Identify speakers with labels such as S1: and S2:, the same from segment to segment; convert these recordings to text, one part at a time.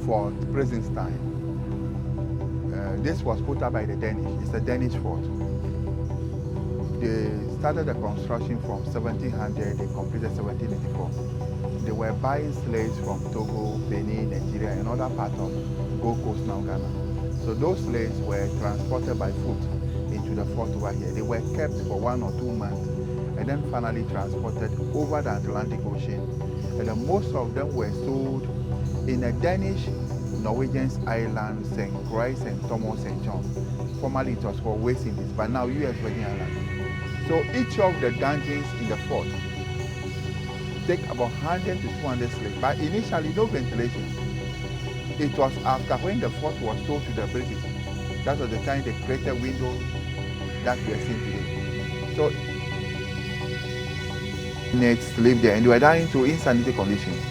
S1: Fort Prinzenstein. This was put up by the Danish. It's a Danish fort. They started the construction from 1700, they completed 1784. They were buying slaves from Togo, Benin, Nigeria, and other parts of Gold Coast, now Ghana. So those slaves were transported by foot into the fort over here. They were kept for 1 or 2 months and then finally transported over the Atlantic Ocean. And then most of them were sold in a Danish Norwegian island, St. Croix and Thomas St. John. Formerly it was called West Indies, but now US Virgin Islands. So each of the dungeons in the fort take about 100 to 200 slaves, but initially no ventilation. It was after when the fort was sold to the British, that was the time they created windows that we are seeing today. So inmates lived there and they were dying to insanity conditions.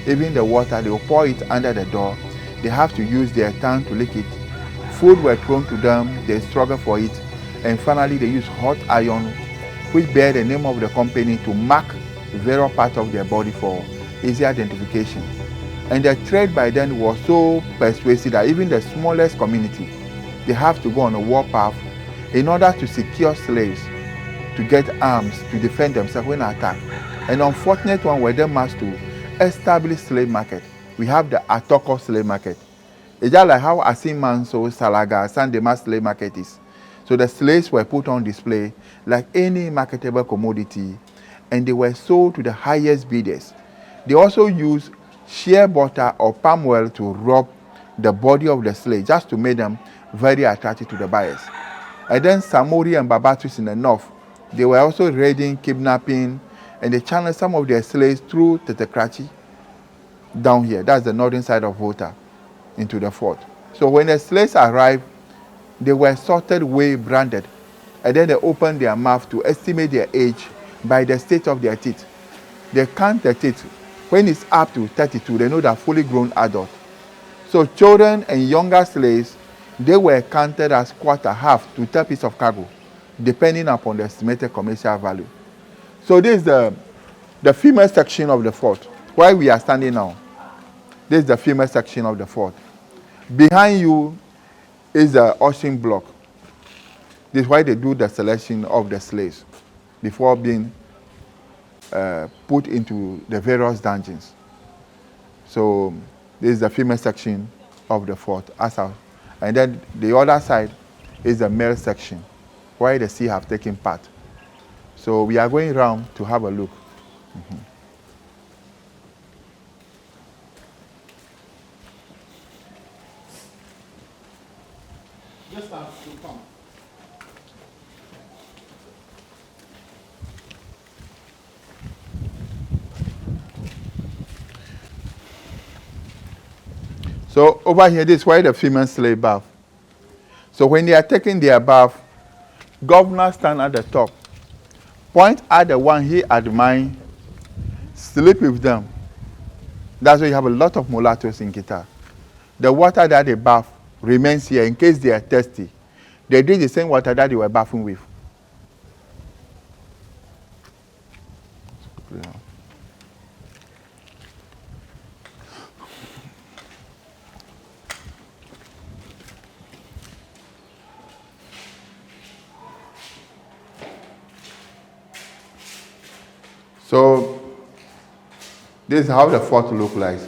S1: Even the water, they will pour it under the door. They have to use their tongue to lick it. Food were thrown to them, they struggle for it, and finally they use hot iron, which bear the name of the company, to mark various parts of their body for easy identification. And the trade by then was so persuasive that even the smallest community, they have to go on a warpath in order to secure slaves, to get arms, to defend themselves when attacked. And unfortunate one were them asked to establish slave market. We have the Atoko slave market. It's just like how Asimanso, Salaga, Sandema slave market is. So the slaves were put on display like any marketable commodity, and they were sold to the highest bidders. They also used shea butter or palm oil to rub the body of the slave just to make them very attractive to the buyers. And then Samori and Babatus in the north, they were also raiding, kidnapping, and they channeled some of their slaves through Tetekrachi down here. That's the northern side of Volta into the fort. So when the slaves arrived, they were sorted, weighed, branded, and then they opened their mouth to estimate their age by the state of their teeth. They count the teeth. When it's up to 32, they know they're fully grown adult. So children and younger slaves, they were counted as quarter, half to 3 pieces of cargo, depending upon the estimated commercial value. So this is the female section of the fort, where we are standing now. This is the female section of the fort. Behind you is the ocean block. This is why they do the selection of the slaves before being put into the various dungeons. So this is the female section of the fort. And then the other side is the male section, where the sea have taken part. So we are going around to have a look. Mm-hmm.
S2: Just have to come.
S1: So over here, this is where the female slave bath. So when they are taking their bath, governor stand at the top, point at the one he admire, sleep with them. That's why you have a lot of mulattoes in Kita. The water that they bath remains here in case they are thirsty. They drink the same water that they were bathing with. So this is how the fort looked like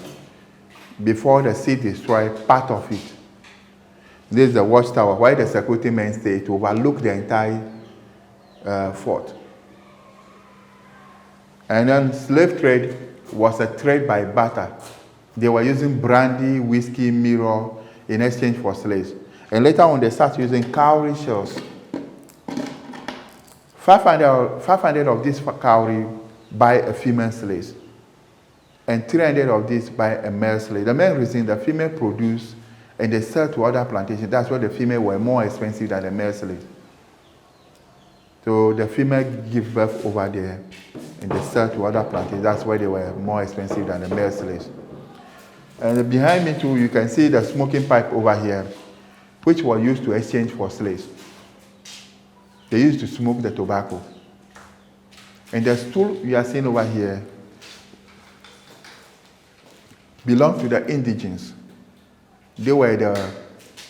S1: before the sea destroyed part of it. This is the watchtower where the security men stay to overlook the entire fort. And then slave trade was a trade by barter. They were using brandy, whiskey, mirror in exchange for slaves. And later on they start using cowrie shells. 500 of these cowrie by a female slave, and 300 of these by a male slave. The main reason the female produce and they sell to other plantations, that's why the female were more expensive than the male slave. So the female give birth over there and they sell to other plantations, that's why they were more expensive than the male slaves. And behind me too, you can see the smoking pipe over here, which was used to exchange for slaves. They used to smoke the tobacco. And the stool you are seeing over here belonged to the indigents. They were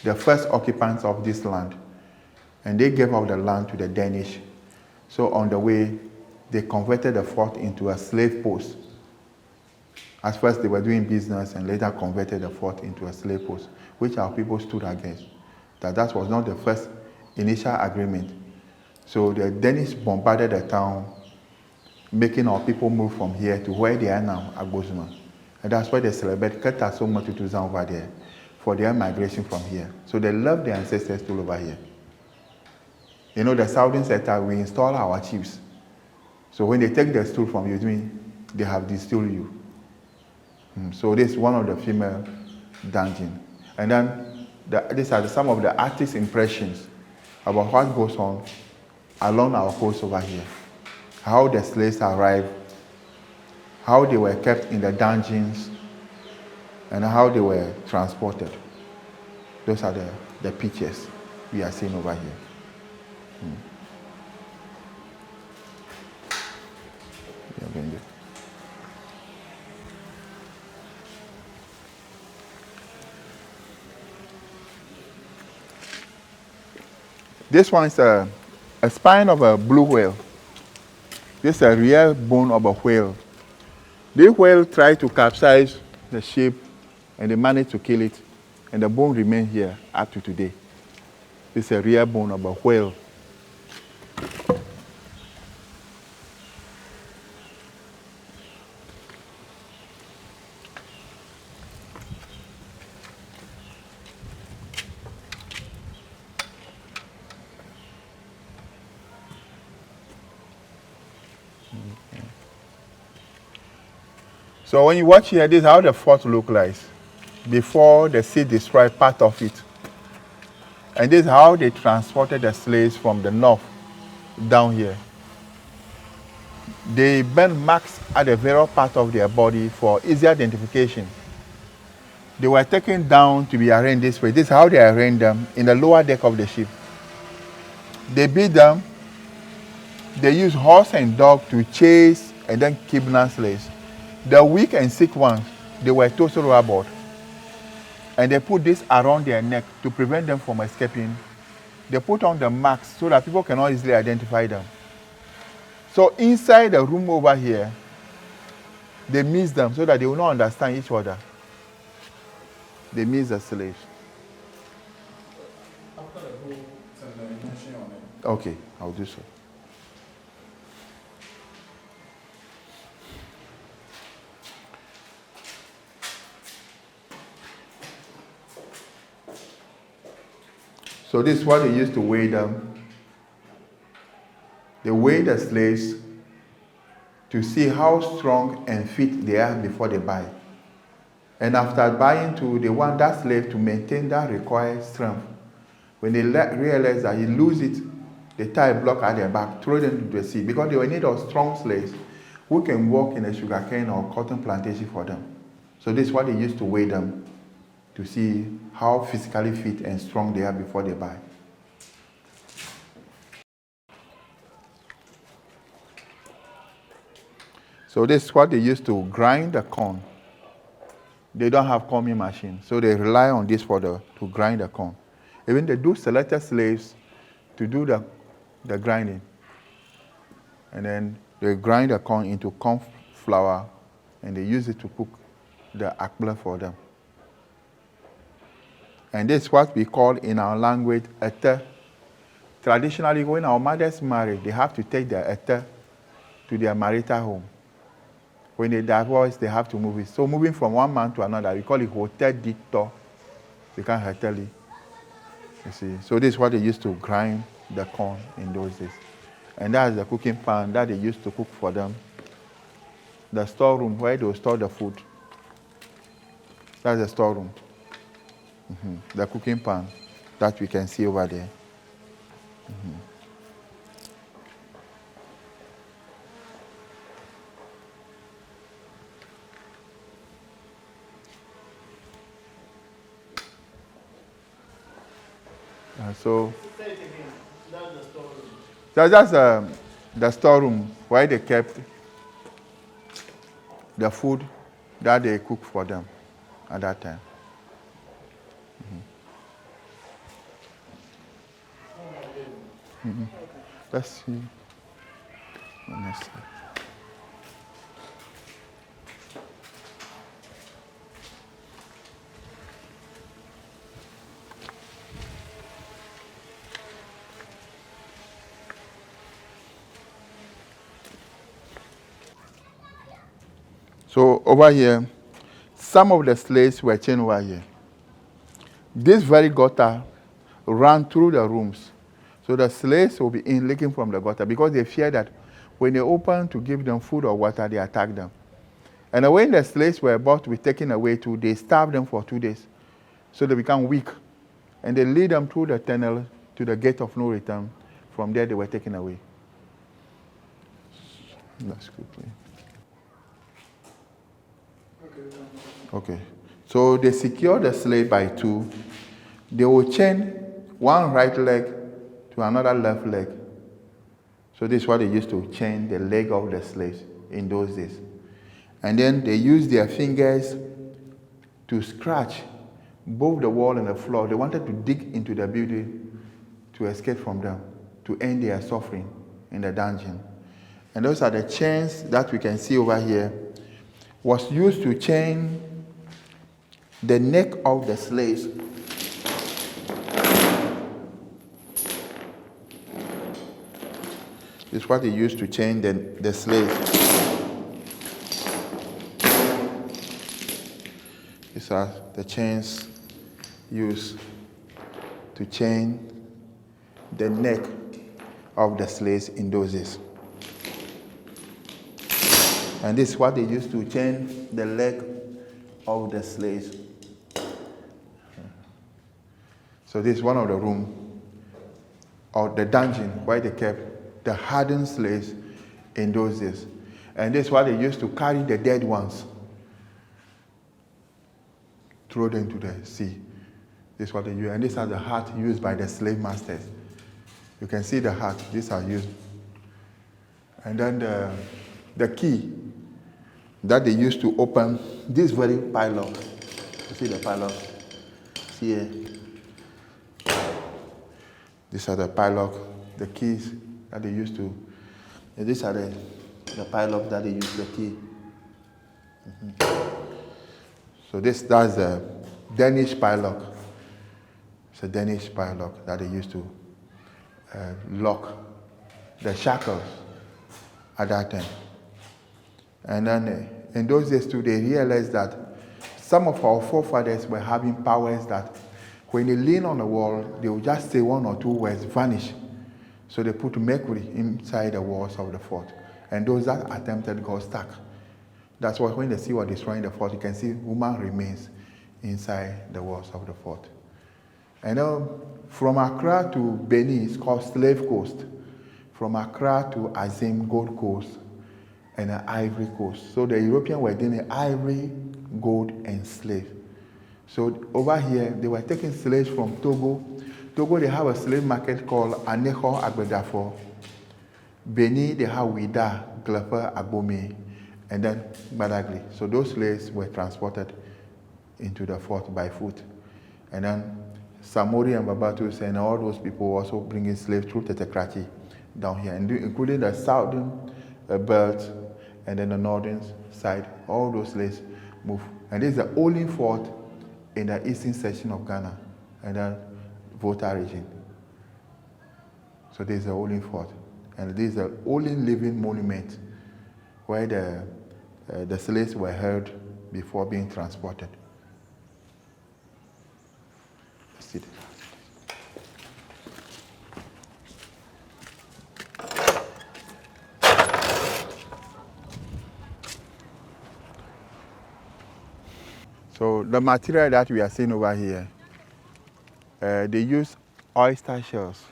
S1: the first occupants of this land, and they gave up the land to the Danish. So on the way, they converted the fort into a slave post. At first, they were doing business and later converted the fort into a slave post, which our people stood against. That was not the first initial agreement. So the Danish bombarded the town, making our people move from here to where they are now, Agbozuma. And that's why they celebrate Kata so much over there for their migration from here. So they love their ancestors still over here. You know, the southern sector, we install our chiefs. So when they take the stool from you, they have distilled you. So this is one of the female dungeons. And then these are some of the artist impressions about what goes on along our coast over here. How the slaves arrived, how they were kept in the dungeons, and how they were transported. Those are the pictures we are seeing over here. This one is a spine of a blue whale. This is a real bone of a whale. The whale tried to capsize the ship, and they managed to kill it, and the bone remains here up to today. This is a real bone of a whale. So when you watch here, this is how the fort looks like before the sea destroyed part of it. And this is how they transported the slaves from the north down here. They burned marks at the various part of their body for easy identification. They were taken down to be arranged this way. This is how they arranged them in the lower deck of the ship. They beat them. They used horse and dog to chase and then kidnap slaves. The weak and sick ones, they were tossed overboard. And they put this around their neck to prevent them from escaping. They put on the marks so that people cannot easily identify them. So inside the room over here, they mix them so that they will not understand each other. They mix the slaves.
S2: After the whole mention on it.
S1: Okay, I'll do so. So this is what they used to weigh them. They weigh the slaves to see how strong and fit they are before they buy. And after buying too, they want that slave to maintain that required strength. When they realize that he loses it, they tie a block at their back, throw them into the sea, because they were in need of strong slaves who can work in a sugarcane or cotton plantation for them. So this is what they used to weigh them to see how physically fit and strong they are before they buy. So this is what they used to grind the corn. They don't have corn machine, so they rely on this to grind the corn. Even they do selected slaves to do the grinding. And then they grind the corn into corn flour, and they use it to cook the akbla for them. And this is what we call in our language ete. Traditionally, when our mothers marry, they have to take their ete to their marital home. When they divorce, they have to move it. So moving from one man to another, we call it hotel dito. They can't hoteli. You see. So this is what they used to grind the corn in those days. And that's the cooking pan that they used to cook for them. The storeroom where they will store the food. That's the storeroom. The cooking pan that we can see over there. So that's the storeroom where they kept the food that they cooked for them at that time. Let's see. Let's see. So over here, some of the slaves were chained over here. This very gutter ran through the rooms. So the slaves will be in leaking from the gutter because they fear that when they open to give them food or water, they attack them. And when the slaves were about to be taken away too, they starved them for 2 days. So they become weak. And they lead them through the tunnel to the gate of no return. From there, they were taken away. That's quickly. Okay. So they secure the slave by 2. They will chain one right leg to another left leg. So this is what they used to chain the leg of the slaves in those days. And then they use their fingers to scratch both the wall and the floor. They wanted to dig into the building to escape from them, to end their suffering in the dungeon. And those are the chains that we can see over here. Was used to chain the neck of the slaves. This is what they used to chain the slaves. These are the chains used to chain the neck of the slaves in those days. And this is what they used to chain the leg of the slaves. So this is one of the rooms or the dungeon where they kept the hardened slaves in those days. And this is what they used to carry the dead ones, throw them to the sea. This is what they use. And these are the heart used by the slave masters. You can see the heart. These are used. And then the key that they used to open this very padlock. You see the padlock? See here. These are the padlock, the keys that they used to. And these are the padlock that they use, the key. So that's the Danish padlock. It's a Danish padlock that they used to lock the shackles at that time. And then in those days too, they realized that some of our forefathers were having powers that when they lean on the wall, they would just say 1 or 2 words, vanish. So they put mercury inside the walls of the fort. And those that attempted got stuck. That's why when the sea was destroying the fort, you can see human remains inside the walls of the fort. And from Accra to Benin, it's called Slave Coast. From Accra to Azim, Gold Coast, and Ivory Coast. So the Europeans were doing ivory, gold, and slave. So over here, they were taking slaves from Togo. Togo, they have a slave market called Anejo Agbedafo. Benin, they have Wida, Glepa, Abome, and then Badagry. So those slaves were transported into the fort by foot. And then Samori and Babatus and all those people also bringing slaves through Tetekrachi down here, and including the southern belt and then the northern side. All those slaves move. And this is the only fort in the eastern section of Ghana and then Volta region. So this is the only fort. And this is the only living monument where the slaves were held before being transported. Let's see this. So the material that we are seeing over here, they use oyster shells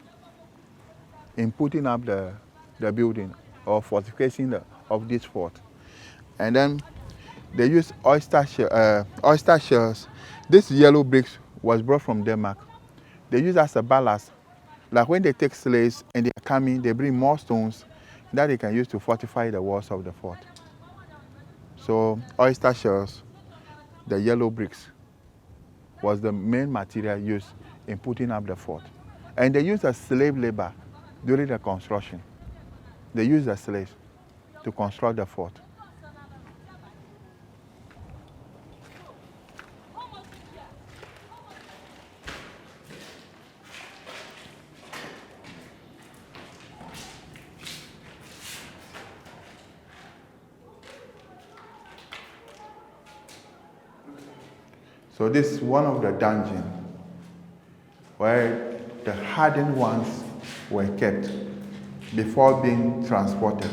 S1: in putting up the building or fortification of this fort. And then they use oyster shells. This yellow bricks was brought from Denmark. They use as a ballast. Like when they take slaves and they are coming, they bring more stones that they can use to fortify the walls of the fort. So oyster shells, the yellow bricks. was the main material used in putting up the fort. And they used a slave labor during the construction. They used the slaves to construct the fort. So this is one of the dungeons where the hardened ones were kept before being transported.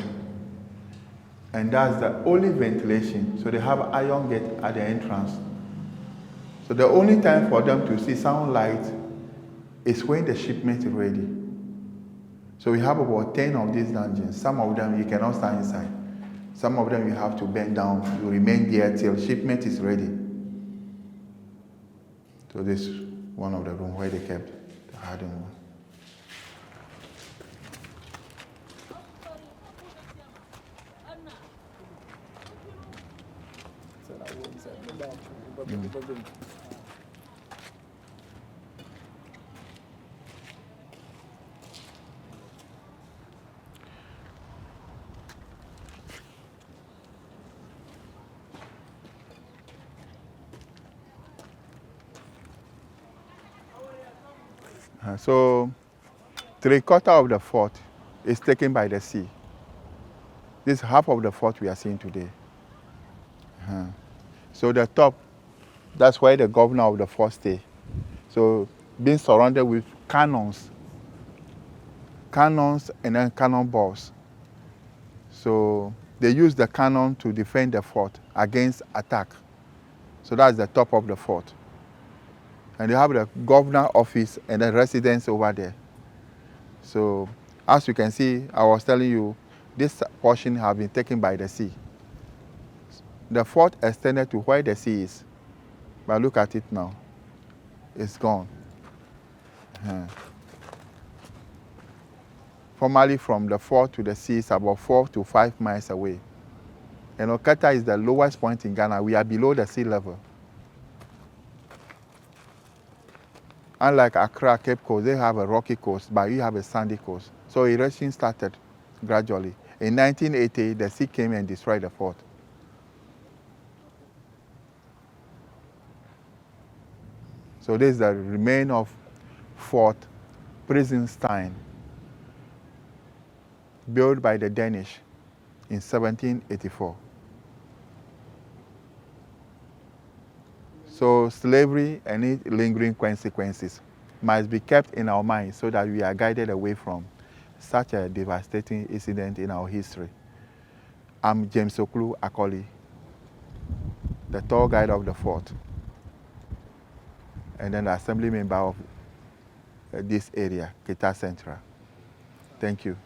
S1: And that's the only ventilation. So they have iron gate at the entrance. So the only time for them to see sunlight is when the shipment is ready. So we have about 10 of these dungeons. Some of them you cannot stand inside. Some of them you have to bend down. You remain there till shipment is ready. So this is one of the rooms where they kept the hardened one. So 3/4 of the fort is taken by the sea. This is half of the fort we are seeing today. So the top, that's where the governor of the fort stay. So being surrounded with cannons and then cannonballs. So they use the cannon to defend the fort against attack. So that's the top of the fort. And they have the governor office and the residence over there. So as you can see, I was telling you, this portion have been taken by the sea. The fort extended to where the sea is. But look at it now. It's gone. Formerly from the fort to the sea is about 4 to 5 miles away. And Okata is the lowest point in Ghana. We are below the sea level. Unlike Accra, Cape Coast, they have a rocky coast, but we have a sandy coast. So erosion started gradually. In 1980, the sea came and destroyed the fort. So this is the remain of Fort Prinzenstein, built by the Danish in 1784. So slavery and its lingering consequences must be kept in our minds so that we are guided away from such a devastating incident in our history. I'm James Oklu Akoli, the tour guide of the fort, and then the assembly member of this area, Kita Central. Thank you.